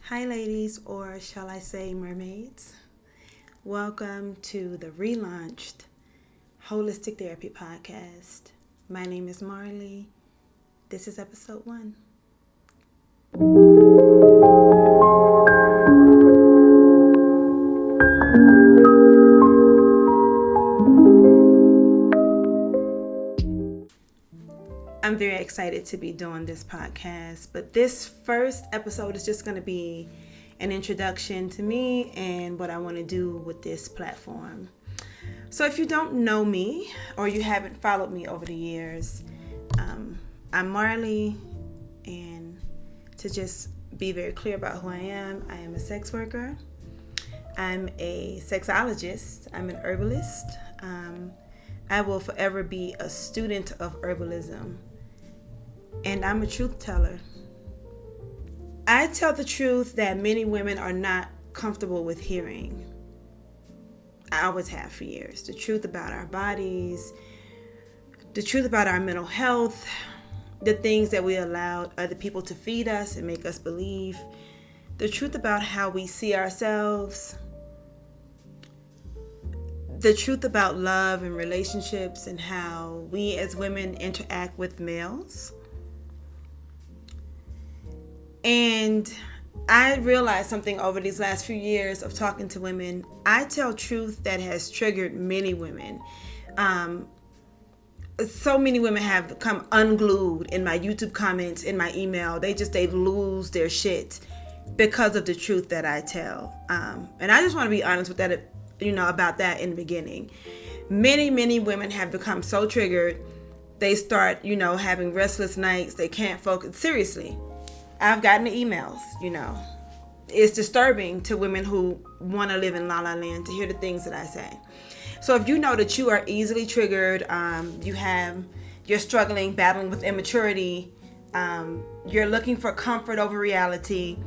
Hi ladies, or shall I say mermaids. Welcome to the relaunched Heauxlistic Therapy Podcast. My name is Marley. This is episode 1. I'm very excited to be doing this podcast, but this first episode is just going to be an introduction to me and what I want to do with this platform. So if you don't know me or you haven't followed me over the years, I'm Marley, and to just be very clear about who I am a sex worker. I'm a sexologist. I'm an herbalist. I will forever be a student of herbalism. And I'm a truth teller. I tell the truth that many women are not comfortable with hearing. I always have for years. The truth about our bodies, the truth about our mental health, the things that we allowed other people to feed us and make us believe, the truth about how we see ourselves, the truth about love and relationships and how we as women interact with males. And I realized something over these last few years of talking to women. I tell truth that has triggered many women. So many women have become unglued in my YouTube comments, in my email. They lose their shit because of the truth that I tell. And I just want to be honest with that, about that in the beginning. Many women have become so triggered. They start, having restless nights. They can't focus. Seriously. I've gotten the emails, It's disturbing to women who want to live in la la land to hear the things that I say. So if you know that you are easily triggered, you're struggling, battling with immaturity, you're looking for comfort over reality,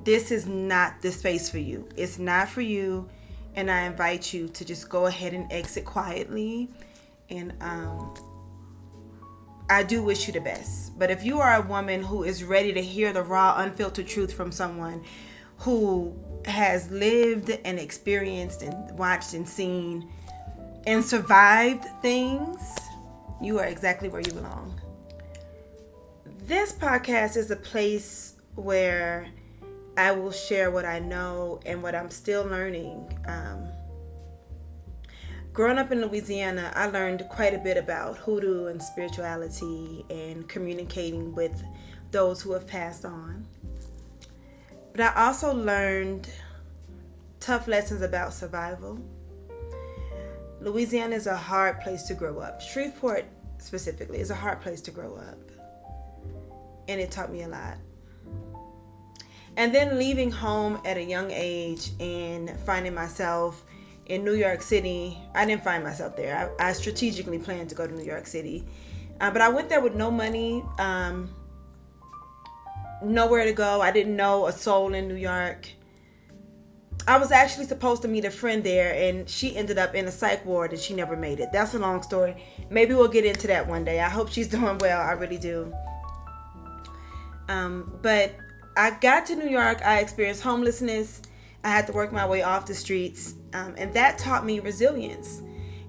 this is not the space for you. It's not for you. And I invite you to just go ahead and exit quietly. And I do wish you the best. But if you are a woman who is ready to hear the raw, unfiltered truth from someone who has lived and experienced and watched and seen and survived things, you are exactly where you belong. This podcast is a place where I will share what I know and what I'm still learning. Growing up in Louisiana, I learned quite a bit about hoodoo and spirituality and communicating with those who have passed on. But I also learned tough lessons about survival. Louisiana is a hard place to grow up. Shreveport specifically is a hard place to grow up. And it taught me a lot. And then leaving home at a young age and finding myself in New York City. I didn't find myself there. I strategically planned to go to New York City. But I went there with no money, nowhere to go. I didn't know a soul in New York. I was actually supposed to meet a friend there, and she ended up in a psych ward and she never made it. That's a long story. Maybe we'll get into that one day. I hope she's doing well. I really do. But I got to New York. I experienced homelessness. I had to work my way off the streets, and that taught me resilience,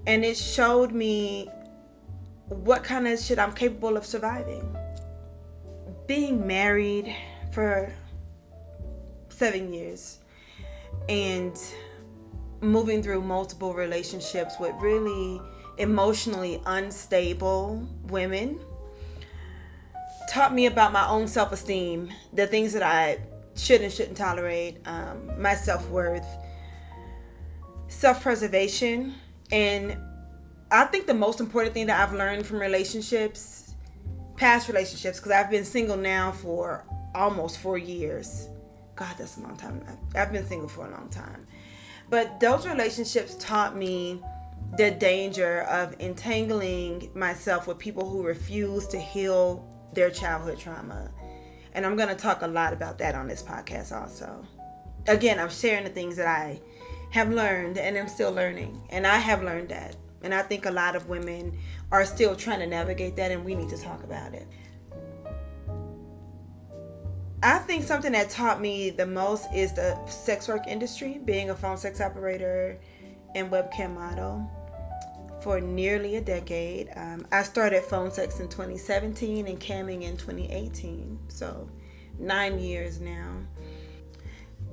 and it showed me what kind of shit I'm capable of surviving. Being married for 7 years and moving through multiple relationships with really emotionally unstable women taught me about my own self-esteem, the things that I should and shouldn't tolerate, my self-worth, self-preservation. And I think the most important thing that I've learned from relationships, past relationships, because I've been single now for almost 4 years. God, that's a long time. I've been single for a long time. But those relationships taught me the danger of entangling myself with people who refuse to heal their childhood trauma. And I'm going to talk a lot about that on this podcast also. Again, I'm sharing the things that I have learned and I'm still learning. And I have learned that. And I think a lot of women are still trying to navigate that, and we need to talk about it. I think something that taught me the most is the sex work industry, being a phone sex operator and webcam model for nearly a decade. I started phone sex in 2017 and camming in 2018, so 9 years now.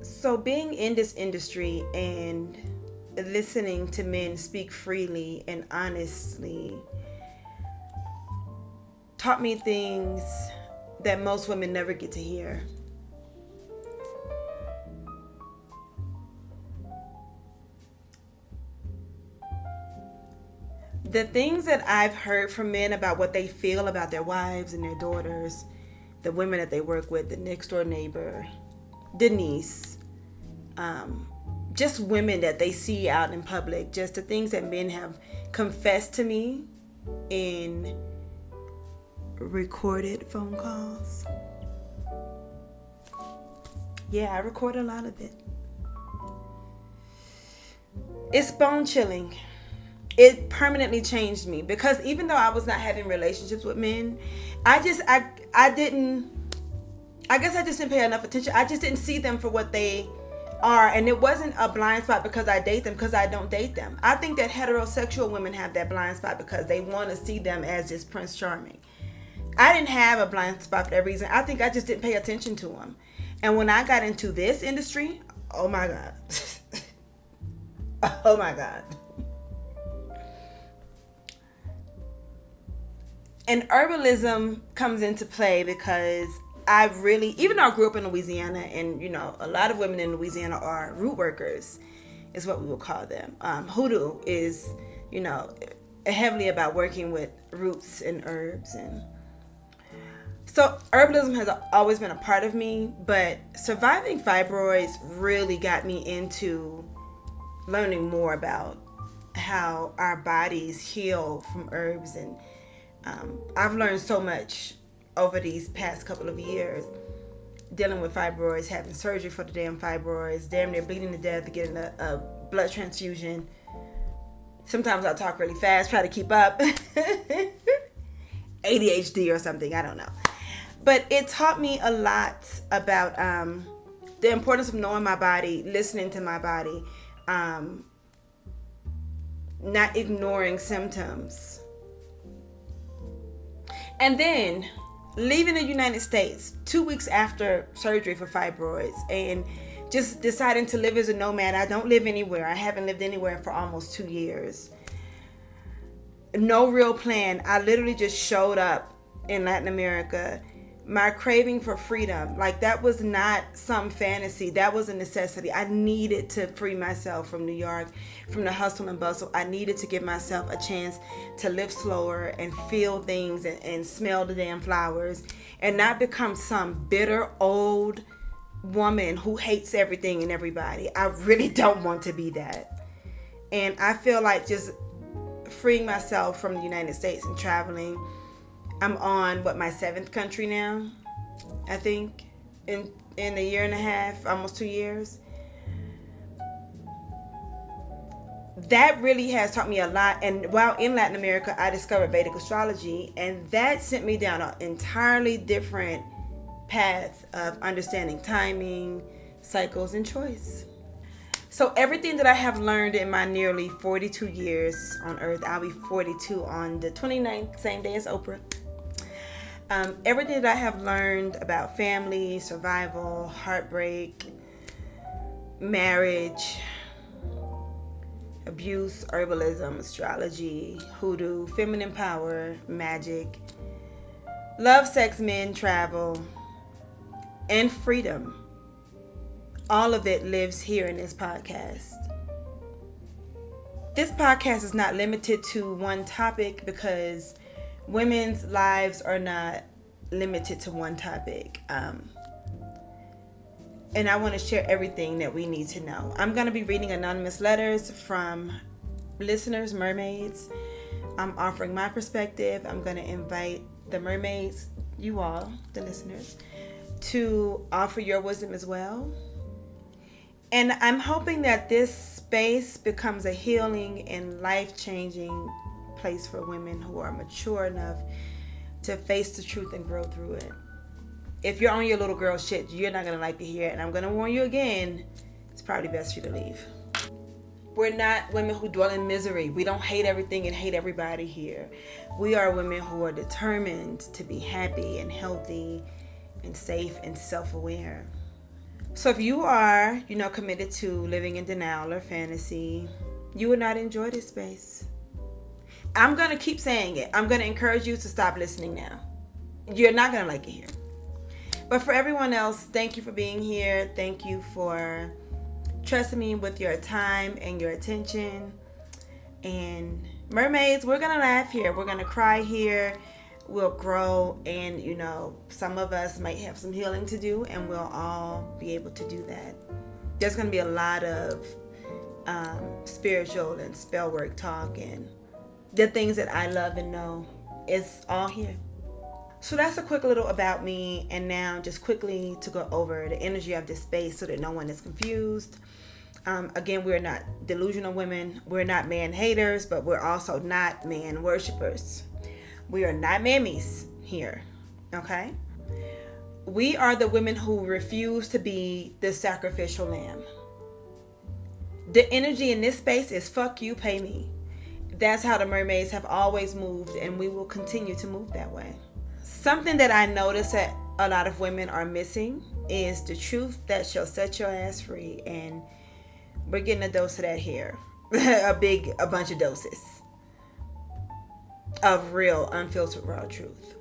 So being in this industry and listening to men speak freely and honestly taught me things that most women never get to hear. The things that I've heard from men about what they feel about their wives and their daughters, the women that they work with, the next door neighbor, Denise, just women that they see out in public, just the things that men have confessed to me in recorded phone calls. Yeah, I record a lot of it. It's bone chilling. It permanently changed me because even though I was not having relationships with men, I guess I just didn't pay enough attention. I just didn't see them for what they are, and it wasn't a blind spot because I date them, because I don't date them. I think that heterosexual women have that blind spot because they want to see them as just Prince Charming. I didn't have a blind spot for that reason. I think I just didn't pay attention to them. And when I got into this industry, oh my God. Oh my God. And herbalism comes into play because even though I grew up in Louisiana, and a lot of women in Louisiana are root workers, is what we would call them. Hoodoo is, heavily about working with roots and herbs. And so herbalism has always been a part of me, but surviving fibroids really got me into learning more about how our bodies heal from herbs. And I've learned so much over these past couple of years dealing with fibroids, having surgery for the damn fibroids, damn near bleeding to death, getting a blood transfusion. Sometimes I talk really fast, try to keep up. ADHD or something, I don't know. But it taught me a lot about the importance of knowing my body, listening to my body, not ignoring symptoms. And then leaving the United States 2 weeks after surgery for fibroids and just deciding to live as a nomad. I don't live anywhere. I haven't lived anywhere for almost 2 years. No real plan. I literally just showed up in Latin America. My craving for freedom, that was not some fantasy. That was a necessity. I needed to free myself from New York, from the hustle and bustle. I needed to give myself a chance to live slower and feel things and smell the damn flowers and not become some bitter old woman who hates everything and everybody. I really don't want to be that. And I feel like just freeing myself from the United States and traveling. I'm on my 7th country now, I think, in a year and a half, almost 2 years. That really has taught me a lot. And while in Latin America, I discovered Vedic astrology, and that sent me down an entirely different path of understanding timing, cycles, and choice. So everything that I have learned in my nearly 42 years on Earth, I'll be 42 on the 29th, same day as Oprah. Everything that I have learned about family, survival, heartbreak, marriage, abuse, herbalism, astrology, hoodoo, feminine power, magic, love, sex, men, travel, and freedom. All of it lives here in this podcast. This podcast is not limited to one topic because women's lives are not limited to one topic. And I want to share everything that we need to know. I'm going to be reading anonymous letters from listeners, mermaids. I'm offering my perspective. I'm going to invite the mermaids, you all, the listeners, to offer your wisdom as well. And I'm hoping that this space becomes a healing and life-changing place for women who are mature enough to face the truth and grow through it. if you're on your little girl shit, you're not going to like to hear it. And I'm going to warn you again, it's probably best for you to leave. We're not women who dwell in misery. We don't hate everything and hate everybody here. We are women who are determined to be happy and healthy and safe and self-aware. So if you are, committed to living in denial or fantasy, you will not enjoy this space. I'm going to keep saying it. I'm going to encourage you to stop listening now. You're not going to like it here. But for everyone else, thank you for being here. Thank you for trusting me with your time and your attention. And mermaids, we're going to laugh here. We're going to cry here. We'll grow, and some of us might have some healing to do, and we'll all be able to do that. There's going to be a lot of spiritual and spell work talk, and the things that I love and know is all here. So that's a quick little about me, and now just quickly to go over the energy of this space so that no one is confused. Again, we're not delusional women. We're not man haters, but we're also not man worshipers. We are not mammies here, okay? We are the women who refuse to be the sacrificial lamb. The energy in this space is fuck you, pay me. That's how the mermaids have always moved, and we will continue to move that way. Something that I notice that a lot of women are missing is the truth that shall set your ass free, and we're getting a dose of that here. a bunch of doses of real, unfiltered, raw truth.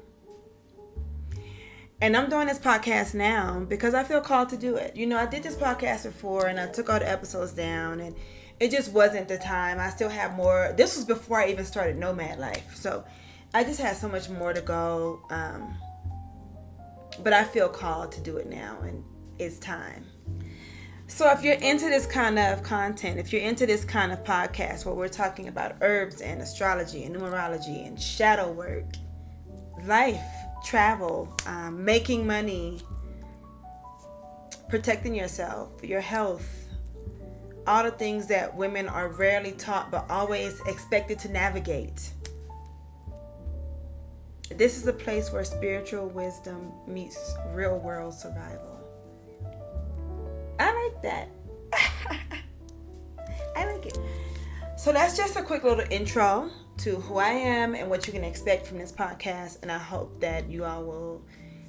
And I'm doing this podcast now because I feel called to do it. I did this podcast before, and I took all the episodes down, and it just wasn't the time. I still have more. This was before I even started Nomad Life. So I just had so much more to go. But I feel called to do it now, and it's time. So if you're into this kind of content, if you're into this kind of podcast where we're talking about herbs and astrology and numerology and shadow work, life, travel, making money, protecting yourself, your health, all the things that women are rarely taught but always expected to navigate. This is a place where spiritual wisdom meets real world survival. I like that. I like it. So that's just a quick little intro to who I am and what you can expect from this podcast. And I hope that you all will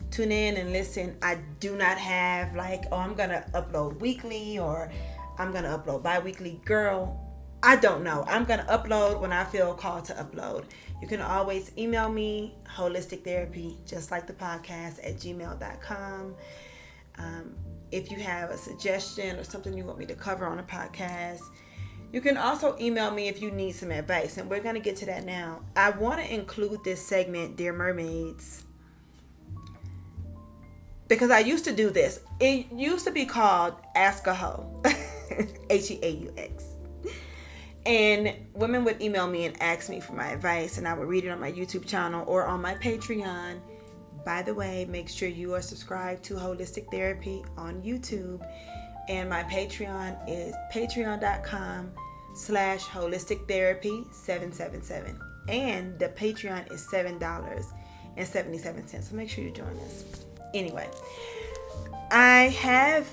tune in and listen. I do not have I'm going to upload weekly or I'm going to upload bi-weekly. Girl, I don't know. I'm going to upload when I feel called to upload. You can always email me, Heauxlistic Therapy, just like the podcast, at gmail.com. If you have a suggestion or something you want me to cover on a podcast, you can also email me if you need some advice. And we're going to get to that now. I want to include this segment, Dear Mermaids, because I used to do this. It used to be called Ask a Hoe, Heaux. And women would email me and ask me for my advice, and I would read it on my YouTube channel or on my Patreon. By the way, make sure you are subscribed to Heauxlistic Therapy on YouTube. And my Patreon is patreon.com/Heauxlistic Therapy 777. And the Patreon is $7.77. So make sure you join us. Anyway, I have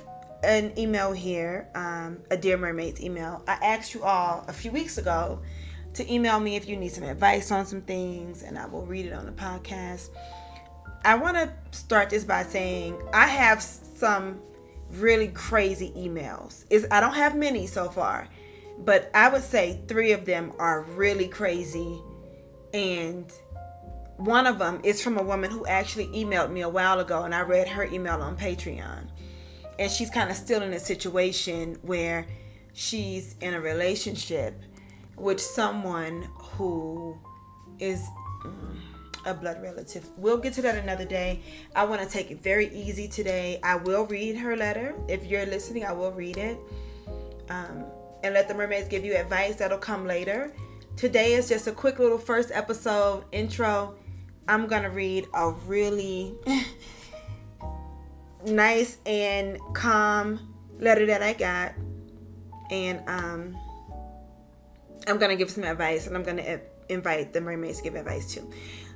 an email here, a Dear Mermaids email. I asked you all a few weeks ago to email me if you need some advice on some things, and I will read it on the podcast. I want to start this by saying I have some really crazy emails. I don't have many so far, but I would say 3 of them are really crazy. And one of them is from a woman who actually emailed me a while ago, and I read her email on Patreon. And she's kind of still in a situation where she's in a relationship with someone who is a blood relative. We'll get to that another day. I want to take it very easy today. I will read her letter. If you're listening, I will read it. And let the mermaids give you advice. That'll come later. Today is just a quick little first episode intro. I'm going to read a really nice and calm letter that I got. And I'm going to give some advice, and I'm going to invite the mermaids to give advice too.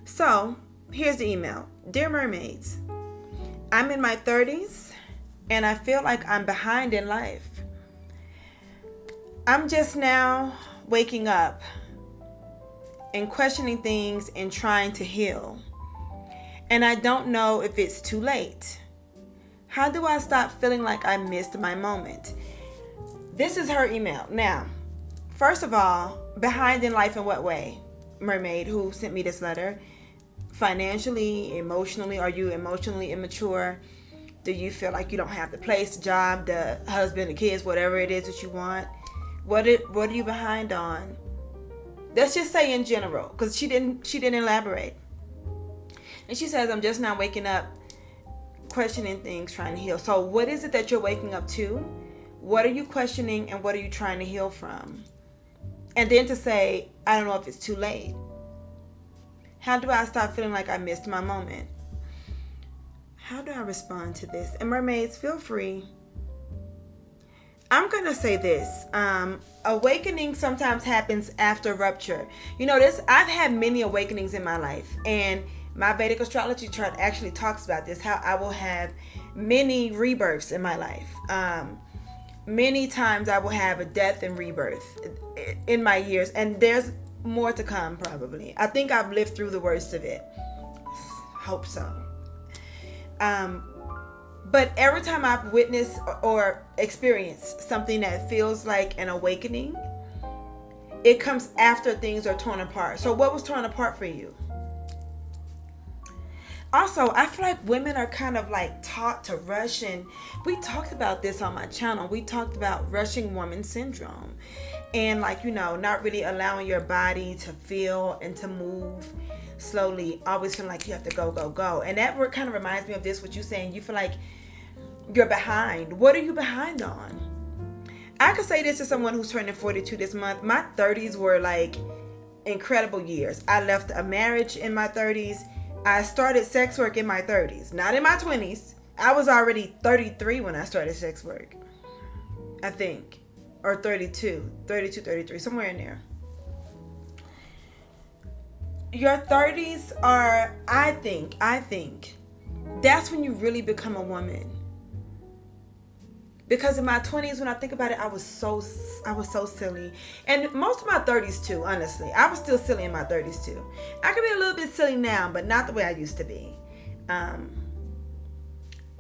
So, here's the email. Dear Mermaids, I'm in my 30s and I feel like I'm behind in life. I'm just now waking up and questioning things and trying to heal. And I don't know if it's too late. How do I stop feeling like I missed my moment? This is her email. Now, first of all, behind in life in what way? Mermaid, who sent me this letter. Financially, emotionally, are you emotionally immature? Do you feel like you don't have the place, the job, the husband, the kids, whatever it is that you want? What are you behind on? Let's just say in general, because she didn't elaborate. And she says, I'm just now waking up, questioning things, trying to heal. So what is it that you're waking up to? What are you questioning and what are you trying to heal from? And then to say, I don't know if it's too late. How do I stop feeling like I missed my moment? How do I respond to this? And mermaids, feel free. I'm going to say this. Awakening sometimes happens after rupture. You know this, I've had many awakenings in my life. And my Vedic astrology chart actually talks about this, how I will have many rebirths in my life. Many times I will have a death and rebirth in my years. And there's more to come probably. I think I've lived through the worst of it. Hope so. But every time I've witnessed or experienced something that feels like an awakening, it comes after things are torn apart. So what was torn apart for you? Also, I feel like women are kind of like taught to rush, and we talked about this on my channel. We talked about rushing woman syndrome and not really allowing your body to feel and to move slowly, always feeling like you have to go, go, go. And that kind of reminds me of this, what you're saying. You feel like you're behind. What are you behind on? I could say this to someone who's turning 42 this month. My 30s were like incredible years. I left a marriage in my 30s. I started sex work in my 30s, not in my 20s. I was already 33 when I started sex work, I think, or 32, 33, somewhere in there. Your 30s are, I think, that's when you really become a woman. Because in my 20s, when I think about it, I was so silly. And most of my 30s too, honestly. I was still silly in my 30s too. I could be a little bit silly now, but not the way I used to be.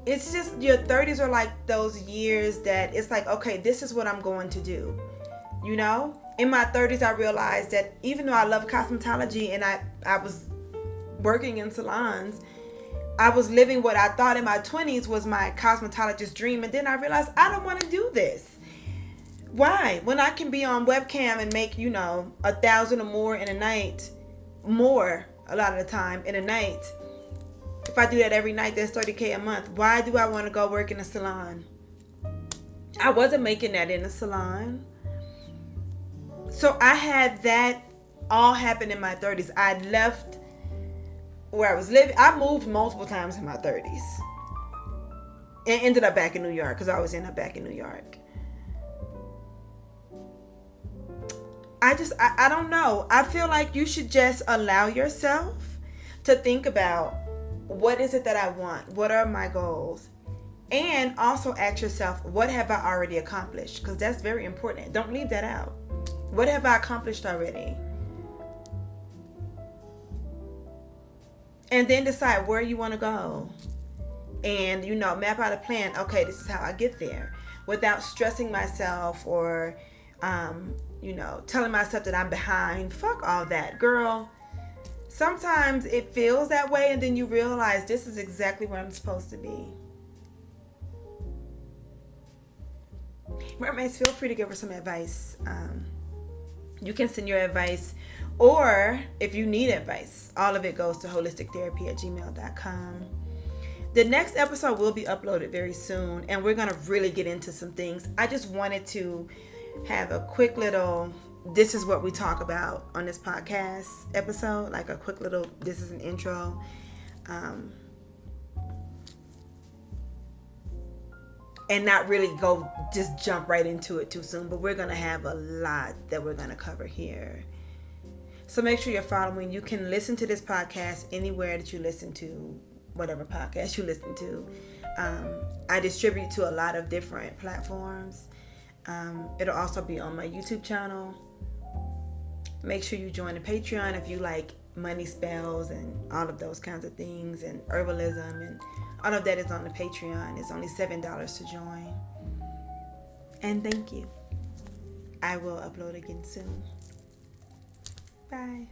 It's just your 30s are like those years that it's like, okay, this is what I'm going to do. You know? In my 30s, I realized that even though I love cosmetology and I was working in salons, I was living what I thought in my 20s was my cosmetologist dream. And then I realized I don't want to do this. Why? When I can be on webcam and make, $1,000 or more in a night, more a lot of the time in a night. If I do that every night, that's $30K a month. Why do I want to go work in a salon? I wasn't making that in a salon. So I had that all happen in my 30s. I left where I was living. I moved multiple times in my 30s and ended up back in New York because I always end up back in New York. I don't know. I feel like you should just allow yourself to think about, what is it that I want? What are my goals? And also ask yourself, what have I already accomplished? Because that's very important. Don't leave that out. What have I accomplished already? And then decide where you want to go. And, map out a plan. Okay, this is how I get there. Without stressing myself or, telling myself that I'm behind. Fuck all that, girl. Sometimes it feels that way and then you realize this is exactly where I'm supposed to be. Mermaids, feel free to give her some advice. You can send your advice, or if you need advice, all of it goes to heauxlistictherapy@gmail.com. The next episode will be uploaded very soon, and we're going to really get into some things. I just wanted to have a quick little, this is what we talk about on this podcast episode, like a quick little, this is an intro. And not really just jump right into it too soon. But we're going to have a lot that we're going to cover here. So make sure you're following. You can listen to this podcast anywhere that you listen to, whatever podcast you listen to. I distribute to a lot of different platforms. It'll also be on my YouTube channel. Make sure you join the Patreon if you like money spells and all of those kinds of things, and herbalism, and all of that is on the Patreon. It's only $7 to join. And thank you. I will upload again soon. Bye.